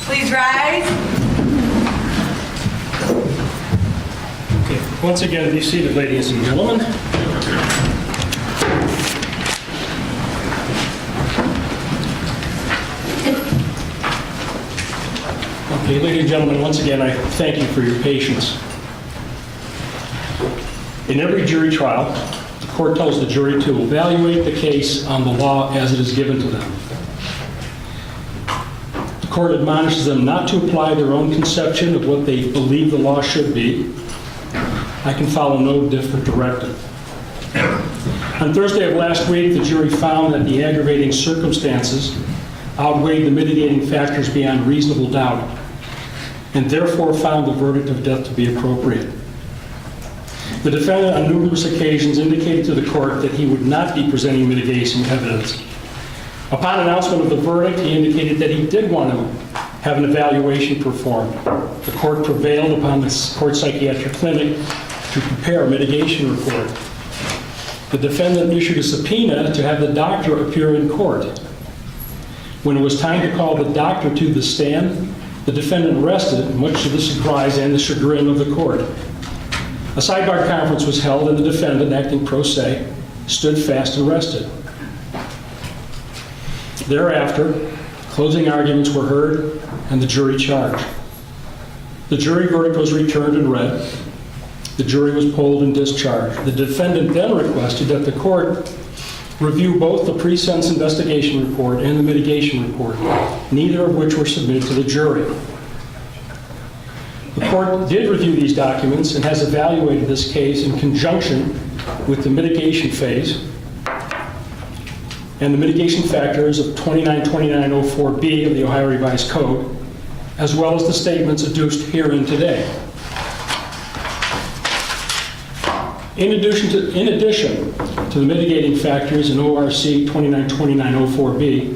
Please rise. Okay. Once again, be seated, ladies and gentlemen. Okay, ladies and gentlemen, once again, I thank you for your patience. In every jury trial, the court tells the jury to evaluate the case on the law as it is given to them. The court admonishes them not to apply their own conception of what they believe the law should be. I can follow no different directive. On Thursday of last week, the jury found that the aggravating circumstances outweighed the mitigating factors beyond reasonable doubt, and therefore found the verdict of death to be appropriate. The defendant on numerous occasions indicated to the court that he would not be presenting mitigation evidence. Upon announcement of the verdict, he indicated that he did want to have an evaluation performed. The court prevailed upon the court psychiatric clinic to prepare a mitigation report. The defendant issued a subpoena to have the doctor appear in court. When it was time to call the doctor to the stand, the defendant rested, much to the surprise and the chagrin of the court. A sidebar conference was held, and the defendant, acting pro se, stood fast and rested. Thereafter, closing arguments were heard, and the jury charged. The jury verdict was returned and read. The jury was polled and discharged. The defendant then requested that the court review both the pre-sentence investigation report and the mitigation report, neither of which were submitted to the jury. The court did review these documents and has evaluated this case in conjunction with the mitigation phase and the mitigation factors of 292904B of the Ohio Revised Code, as well as the statements adduced herein today. In addition to the mitigating factors in ORC 292904B,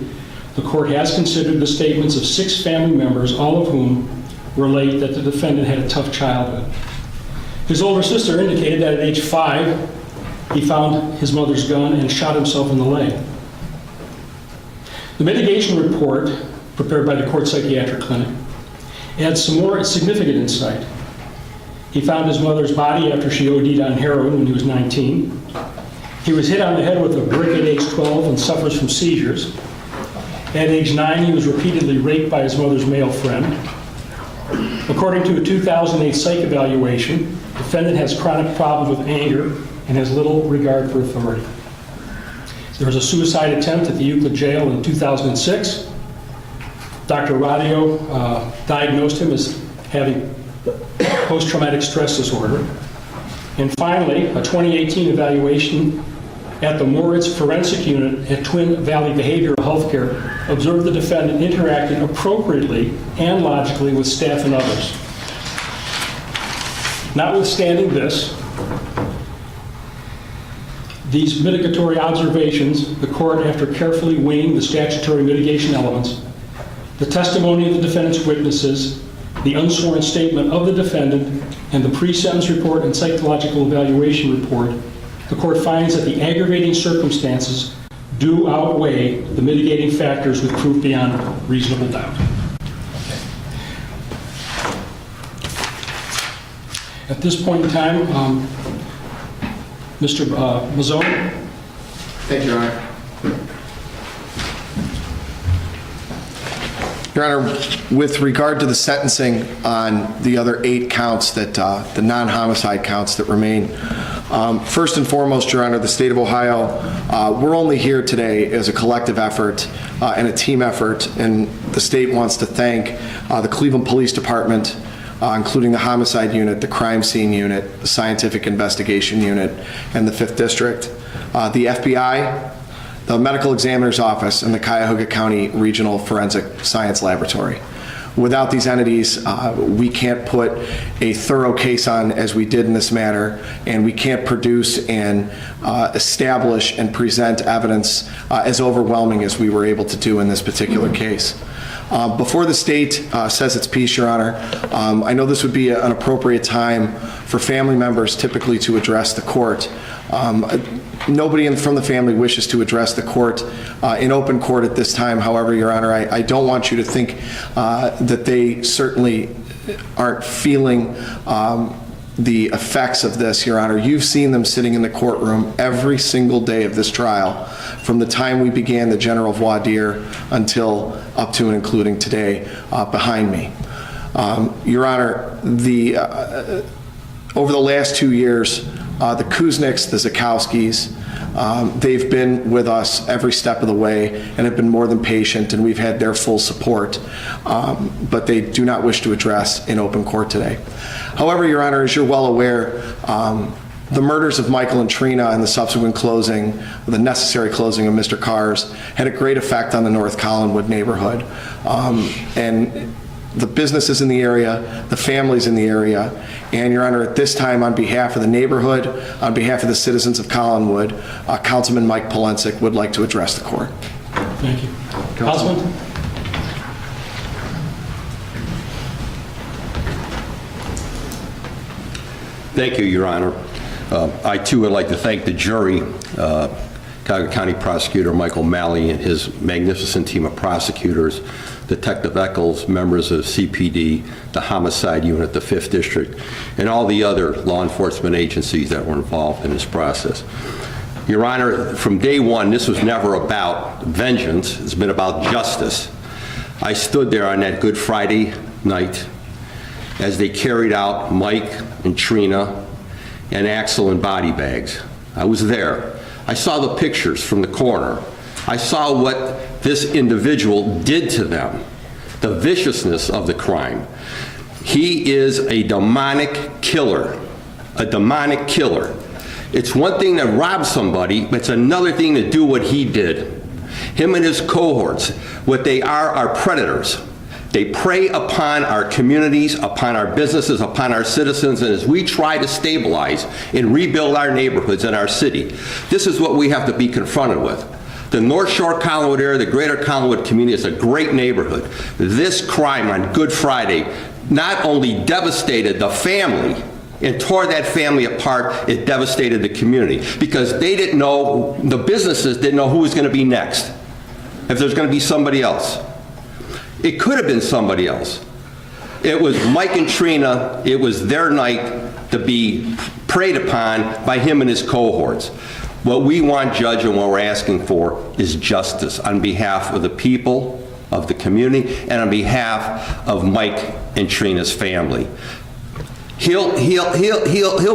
the court has considered the statements of 6 family members, all of whom relate that the defendant had a tough childhood. His older sister indicated that at age 5, he found his mother's gun and shot himself in the leg. The mitigation report, prepared by the court psychiatric clinic, adds some more significant insight. He found his mother's body after she OD'd on heroin when he was 19. He was hit on the head with a brick at age 12 and suffers from seizures. At age 9, he was repeatedly raped by his mother's male friend. According to a 2008 psych evaluation, the defendant has chronic problems with anger and has little regard for authority. There was a suicide attempt at the Euclid jail in 2006. Dr. Radio diagnosed him as having post-traumatic stress disorder. And finally, a 2018 evaluation at the Moritz Forensic Unit at Twin Valley Behavioral Healthcare observed the defendant interacting appropriately and logically with staff and others. Notwithstanding these mitigatory observations, the court, after carefully weighing the statutory mitigation elements, the testimony of the defendant's witnesses, the unsworn statement of the defendant, and the pre-sentence report and psychological evaluation report, the court finds that the aggravating circumstances do outweigh the mitigating factors with proof beyond reasonable doubt. At this point in time, Mr. Mazzone. Thank you, Your Honor. Your Honor, with regard to the sentencing on the other 8 counts, that the non-homicide counts that remain, first and foremost, Your Honor, the state of Ohio, we're only here today as a collective effort and a team effort, and the state wants to thank the Cleveland Police Department, including the homicide unit, the crime scene unit, the scientific investigation unit, and the 5th District, the FBI, the Medical Examiner's Office, and the Cuyahoga County Regional Forensic Science Laboratory. Without these entities, we can't put a thorough case on as we did in this matter, and we can't produce and establish and present evidence as overwhelming as we were able to do in this particular case. Before the state says its piece, Your Honor, I know this would be an appropriate time for family members typically to address the court. Nobody from the family wishes to address the court in open court at this time. However, Your Honor, I don't want you to think that they certainly aren't feeling the effects of this, Your Honor. You've seen them sitting in the courtroom every single day of this trial, from the time we began the general voir dire until up to and including today behind me. Your Honor, over the last 2 years, the Kuzniks, the Zakowskis, they've been with us every step of the way and have been more than patient, and we've had their full support, but they do not wish to address in open court today. However, Your Honor, as you're well aware, the murders of Michael and Trina and the subsequent closing, the necessary closing of Mr. Carr's, had a great effect on the North Collinwood neighborhood. And the businesses in the area, the families in the area, and Your Honor, at this time, on behalf of the neighborhood, on behalf of the citizens of Collinwood, Councilman Mike Polensek would like to address the court. Thank you. Councilman? Thank you, Your Honor. I, too, would like to thank the jury, Cuyahoga County Prosecutor Michael Malley and his magnificent team of prosecutors, Detective Eccles, members of CPD, the Homicide Unit, the 5th District, and all the other law enforcement agencies that were involved in this process. Your Honor, from day one, this was never about vengeance. It's been about justice. I stood there on that Good Friday night as they carried out Mike and Trina and Axel in body bags. I was there. I saw the pictures from the corner. I saw what this individual did to them, the viciousness of the crime. He is a demonic killer, a demonic killer. It's one thing to rob somebody, but it's another thing to do what he did. Him and his cohorts, what they are predators. They prey upon our communities, upon our businesses, upon our citizens, and as we try to stabilize and rebuild our neighborhoods and our city, this is what we have to be confronted with. The North Shore Collinwood area, the greater Collinwood community, is a great neighborhood. This crime on Good Friday not only devastated the family and tore that family apart, it devastated the community because they didn't know, the businesses didn't know who was going to be next, if there's going to be somebody else. It could have been somebody else. It was Mike and Trina. It was their night to be preyed upon by him and his cohorts. What we want, Judge, and what we're asking for is justice on behalf of the people, of the community, and on behalf of Mike and Trina's family. He'll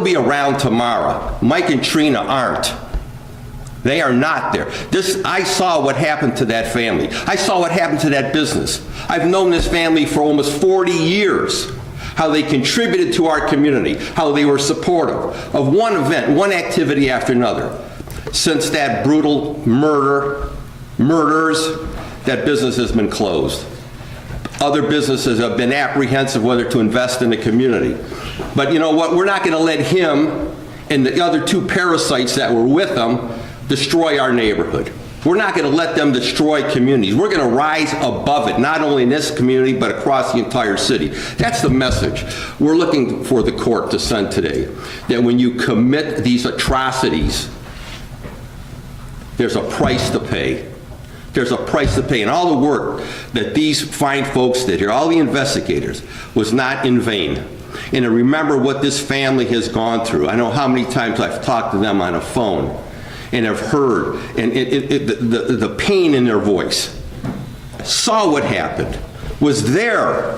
be around tomorrow. Mike and Trina aren't. They are not there. I saw what happened to that family. I saw what happened to that business. I've known this family for almost 40 years, how they contributed to our community, how they were supportive of one event, one activity after another. Since that brutal murders, that business has been closed. Other businesses have been apprehensive whether to invest in the community. But you know what? We're not going to let him and the other two parasites that were with him destroy our neighborhood. We're not going to let them destroy communities. We're going to rise above it, not only in this community, but across the entire city. That's the message we're looking for the court to send today, that when you commit these atrocities, there's a price to pay. There's a price to pay. And all the work that these fine folks did here, all the investigators, was not in vain. And to remember what this family has gone through. I know how many times I've talked to them on a phone and have heard and the pain in their voice. Saw what happened. Was there.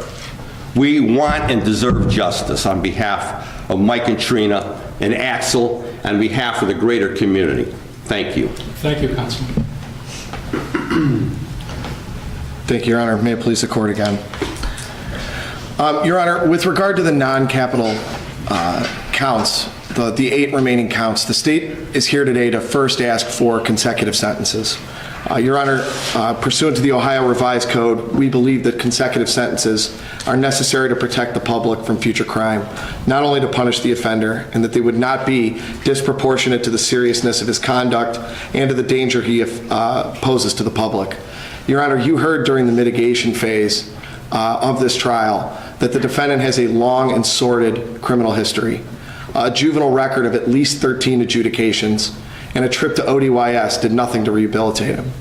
We want and deserve justice on behalf of Mike and Trina and Axel, on behalf of the greater community. Thank you. Thank you, Councilman. Thank you, Your Honor. May it please the court again. Your Honor, with regard to the non-capital counts, the 8 remaining counts, the state is here today to first ask for consecutive sentences. Your Honor, pursuant to the Ohio Revised Code, we believe that consecutive sentences are necessary to protect the public from future crime, not only to punish the offender, and that they would not be disproportionate to the seriousness of his conduct and to the danger he poses to the public. Your Honor, you heard during the mitigation phase of this trial that the defendant has a long and sordid criminal history, a juvenile record of at least 13 adjudications, and a trip to ODYS did nothing to rehabilitate him.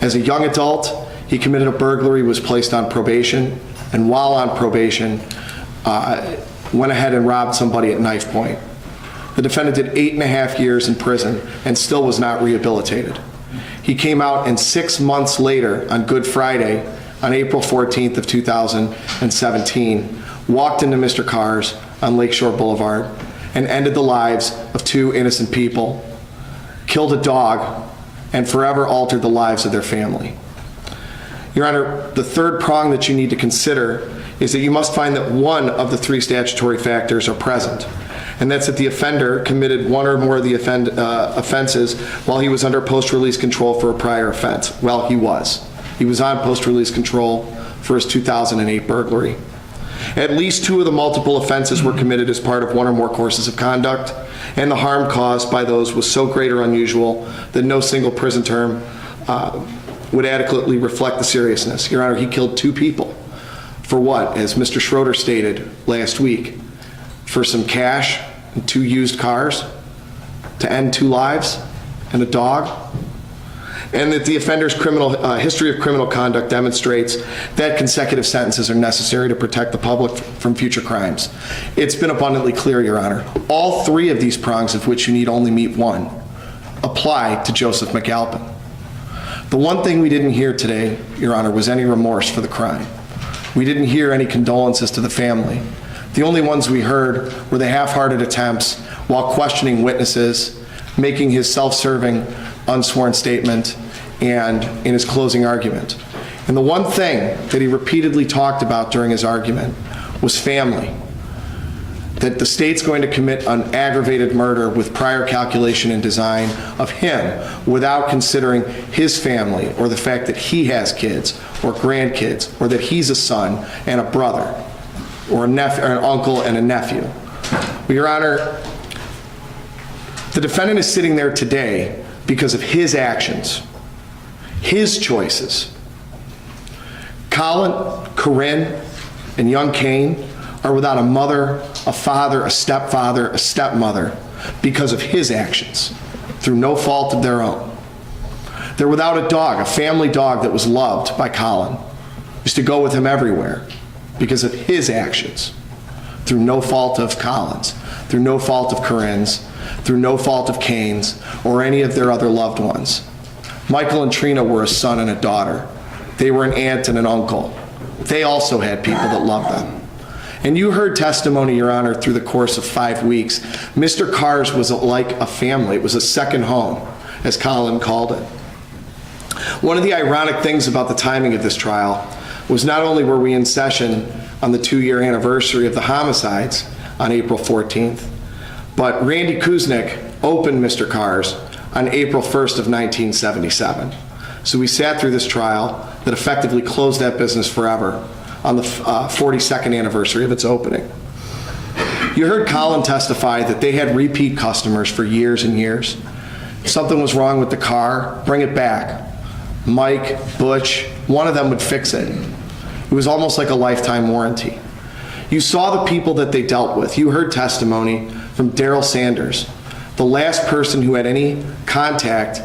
As a young adult, he committed a burglary, was placed on probation, and while on probation, went ahead and robbed somebody at knife point. The defendant did 8.5 years in prison and still was not rehabilitated. He came out, and 6 months later, on Good Friday, on April 14th of 2017, walked into Mr. Carr's on Lakeshore Boulevard and ended the lives of 2 innocent people, killed a dog, and forever altered the lives of their family. Your Honor, the third prong that you need to consider is that you must find that one of the 3 statutory factors are present, and that's that the offender committed one or more of the offenses while he was under post-release control for a prior offense. Well, he was. He was on post-release control for his 2008 burglary. At least 2 of the multiple offenses were committed as part of one or more courses of conduct, and the harm caused by those was so great or unusual that no single prison term would adequately reflect the seriousness. Your Honor, he killed 2 people. For what? As Mr. Schroeder stated last week, for some cash and 2 used cars to end 2 lives and a dog? And that the offender's history of criminal conduct demonstrates that consecutive sentences are necessary to protect the public from future crimes. It's been abundantly clear, Your Honor. All 3 of these prongs, of which you need only meet one, apply to Joseph McAlpin. The one thing we didn't hear today, Your Honor, was any remorse for the crime. We didn't hear any condolences to the family. The only ones we heard were the half-hearted attempts while questioning witnesses, making his self-serving, unsworn statement, and in his closing argument. And the one thing that he repeatedly talked about during his argument was family. That the state's going to commit an aggravated murder with prior calculation and design of him without considering his family or the fact that he has kids or grandkids or that he's a son and a brother or an uncle and a nephew. Well, Your Honor, the defendant is sitting there today because of his actions, his choices. Colin, Corinne, and young Kane are without a mother, a father, a stepfather, a stepmother because of his actions, through no fault of their own. They're without a dog, a family dog that was loved by Colin, used to go with him everywhere because of his actions, through no fault of Colin's, through no fault of Corinne's, through no fault of Kane's, or any of their other loved ones. Michael and Trina were a son and a daughter. They were an aunt and an uncle. They also had people that loved them. And you heard testimony, Your Honor, through the course of 5 weeks. Mr. Carr's was like a family. It was a second home, as Colin called it. One of the ironic things about the timing of this trial was not only were we in session on the 2-year anniversary of the homicides on April 14th, but Randy Kuznick opened Mr. Carr's on April 1st of 1977. So we sat through this trial that effectively closed that business forever on the 42nd anniversary of its opening. You heard Colin testify that they had repeat customers for years and years. If something was wrong with the car, bring it back. Mike, Butch, one of them would fix it. It was almost like a lifetime warranty. You saw the people that they dealt with. You heard testimony from Daryl Sanders, the last person who had any contact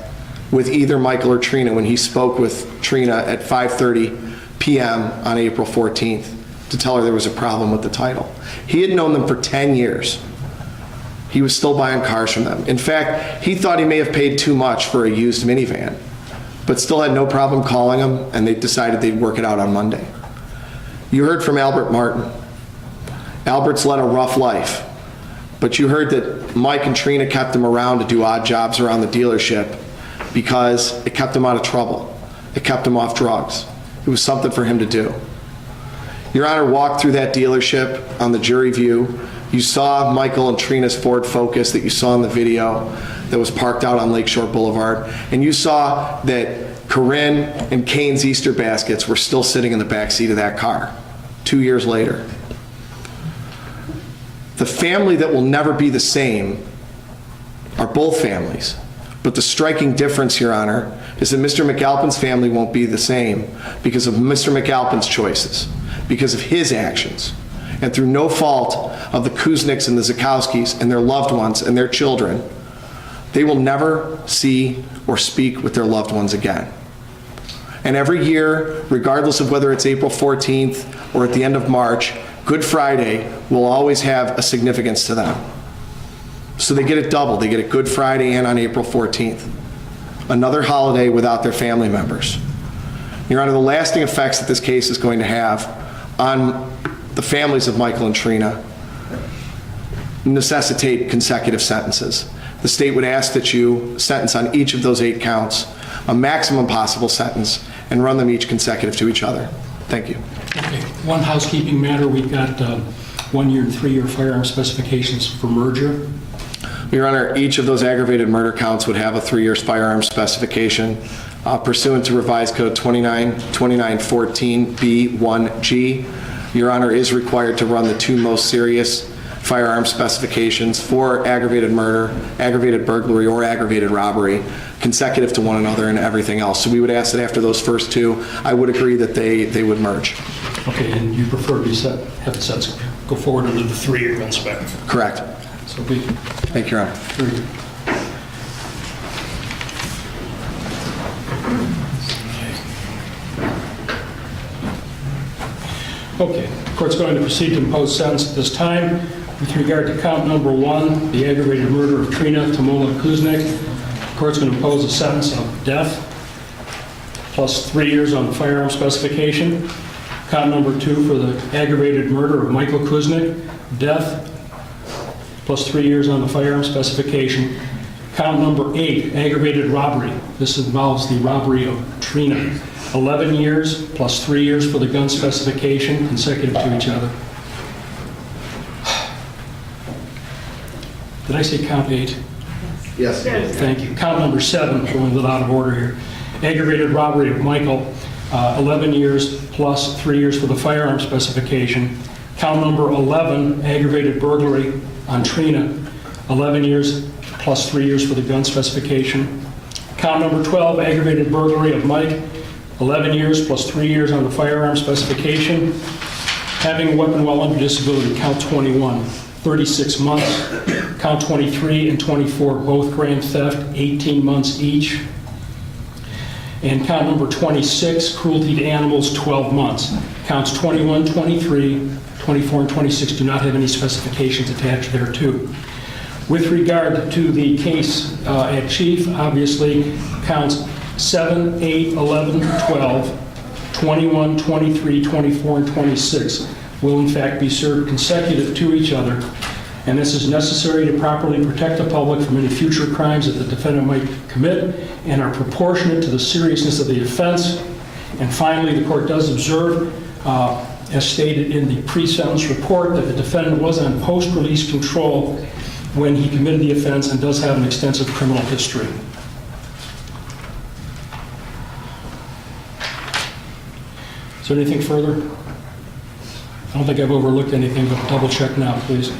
with either Michael or Trina when he spoke with Trina at 5:30 p.m. on April 14th to tell her there was a problem with the title. He had known them for 10 years. He was still buying cars from them. In fact, he thought he may have paid too much for a used minivan, but still had no problem calling him, and they decided they'd work it out on Monday. You heard from Albert Martin. Albert's led a rough life, but you heard that Mike and Trina kept him around to do odd jobs around the dealership because it kept him out of trouble. It kept him off drugs. It was something for him to do. Your Honor walked through that dealership on the jury view. You saw Michael and Trina's Ford Focus that you saw in the video that was parked out on Lakeshore Boulevard. And you saw that Corinne and Kane's Easter baskets were still sitting in the back seat of that car 2 years later. The family that will never be the same are both families. But the striking difference, Your Honor, is that Mr. McAlpin's family won't be the same because of Mr. McAlpin's choices, because of his actions, and through no fault of the Kuzniks and the Zukowskis and their loved ones and their children, they will never see or speak with their loved ones again. And every year, regardless of whether it's April 14th or at the end of March, Good Friday will always have a significance to them. So they get it double. They get it Good Friday and on April 14th. Another holiday without their family members. Your Honor, the lasting effects that this case is going to have on the families of Michael and Trina necessitate consecutive sentences. The state would ask that you sentence on each of those 8 counts a maximum possible sentence and run them each consecutive to each other. Thank you. Okay, one housekeeping matter. We've got 1 year and 3 year firearm specifications for merger. Your Honor, each of those aggravated murder counts would have a 3-year firearm specification pursuant to Revised Code 2914B1G. Your Honor is required to run the 2 most serious firearm specifications for aggravated murder, aggravated burglary, or aggravated robbery consecutive to one another and everything else. So we would ask that after those first 2, I would agree that they would merge. Okay, and you prefer to be have the sets go forward under the 3-year inspect? Correct. So we. Thank you, Your Honor. Very good. Okay, the court's going to proceed to impose sentence at this time. With regard to count number 1, the aggravated murder of Trina Tamola Kuznick, the court's going to impose a sentence of death plus 3 years on the firearm specification. Count number 2 for the aggravated murder of Michael Kuznick, death plus 3 years on the firearm specification. Count number 8, aggravated robbery. This involves the robbery of Trina. 11 years plus 3 years for the gun specification, consecutive to each other. Did I say count 8? Yes. Thank you. Count number 7, going a little out of order here. Aggravated robbery of Michael, 11 years plus 3 years for the firearm specification. Count number 11, aggravated burglary on Trina, 11 years plus 3 years for the gun specification. Count number 12, aggravated burglary of Mike, 11 years plus 3 years on the firearm specification. Having a weapon while under disability, count 21, 36 months. Count 23 and 24, both grand theft, 18 months each. And count number 26, cruelty to animals, 12 months. Counts 21, 23, 24, and 26 do not have any specifications attached thereto. With regard to the case at chief, obviously, counts 7, 8, 11, 12, 21, 23, 24, and 26 will in fact be served consecutive to each other, and this is necessary to properly protect the public from any future crimes that the defendant might commit and are proportionate to the seriousness of the offense. And finally, the court does observe, as stated in the pre-sentence report, that the defendant was on post-release control when he committed the offense and does have an extensive criminal history. Is there anything further? I don't think I've overlooked anything, but double check now, please.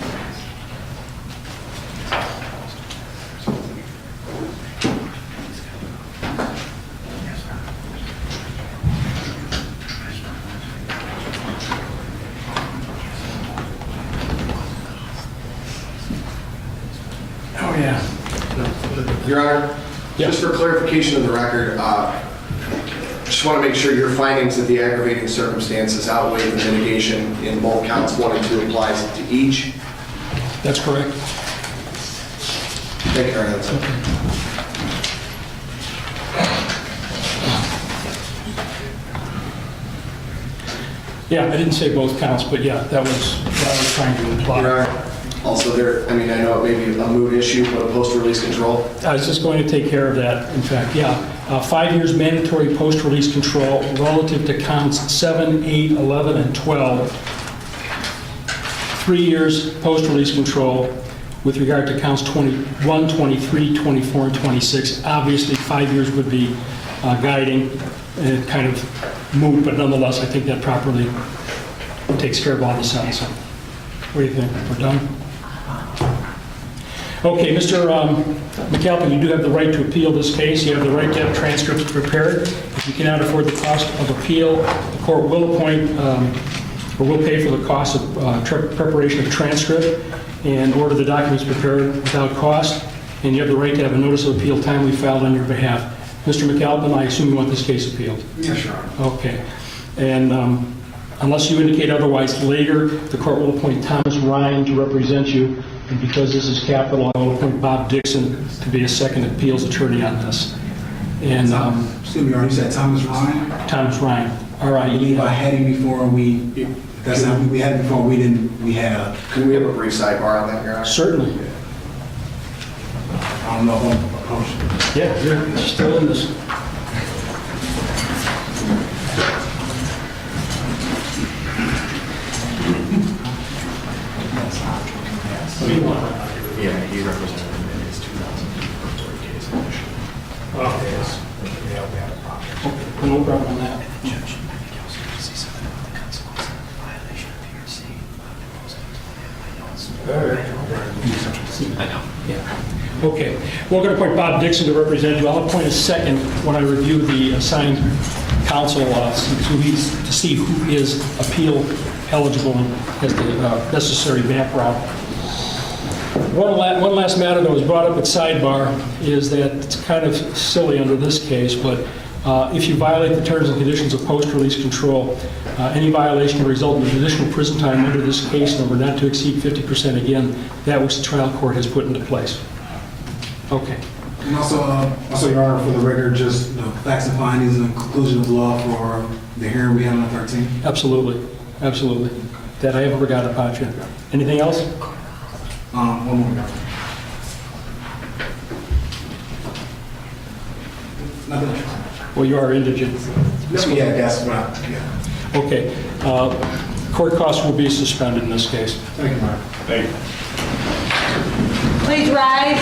Oh, yeah. Your Honor, Yeah. just for clarification of the record, just want to make sure your findings that the aggravating circumstances outweigh the mitigation in both counts 1 and 2 applies to each. That's correct. Thank you, Your Honor. That's it. Yeah, I didn't say both counts, but yeah, that was what I was trying to imply. Your Honor, also there, I mean, I know it may be a moot issue, but post-release control. I was just going to take care of that, in fact, yeah. 5 years mandatory post-release control relative to counts 7, 8, 11, and 12. 3 years post-release control with regard to counts 21, 23, 24, and 26. Obviously, 5 years would be guiding, and kind of moot, but nonetheless, I think that properly takes care of all the sentencing. What do you think? We're done? Okay, Mr. McAlpin, you do have the right to appeal this case. You have the right to have transcripts prepared. If you cannot afford the cost of appeal, the court will appoint or will pay for the cost of preparation of transcript and order the documents prepared without cost. And you have the right to have a notice of appeal timely filed on your behalf. Mr. McAlpin, I assume you want this case appealed? Yes, Your Honor. Okay. And unless you indicate otherwise later, the court will appoint Thomas Ryan to represent you. And because this is capital, I will appoint Bob Dixon to be a second appeals attorney on this. And Excuse me, Your Honor, you said Thomas Ryan? Thomas Ryan, I believe I R-I-E. had him before that's not, we had him before we had, Can we have a brief sidebar on that, Your Honor? Certainly. I don't know if I'm opposed. Yeah, you're still in this. Yeah, he represented him in his 2004 case initially. Yeah, we had a problem. No problem on that. I know. Yeah. Okay. We're going to appoint Bob Dixon to represent you. I'll appoint a second when I review the assigned counsel to see who is appeal eligible and has the necessary background. One last matter that was brought up at sidebar is that it's kind of silly under this case, but if you violate the terms and conditions of post-release control, any violation will result in additional prison time under this case number not to exceed 50%, again, that which the trial court has put into place. Okay. And also, Your Honor, for the record, just the facts and findings and conclusion of law for the hearing we had on the 13th. Absolutely. Absolutely. That I haven't forgotten about you. Anything else? One more, Your Honor. Nothing else. Well, you are indigent. Yeah, that's right. Yeah. Okay. Court costs will be suspended in this case. Thank you, Your Honor. Thank you. Please rise.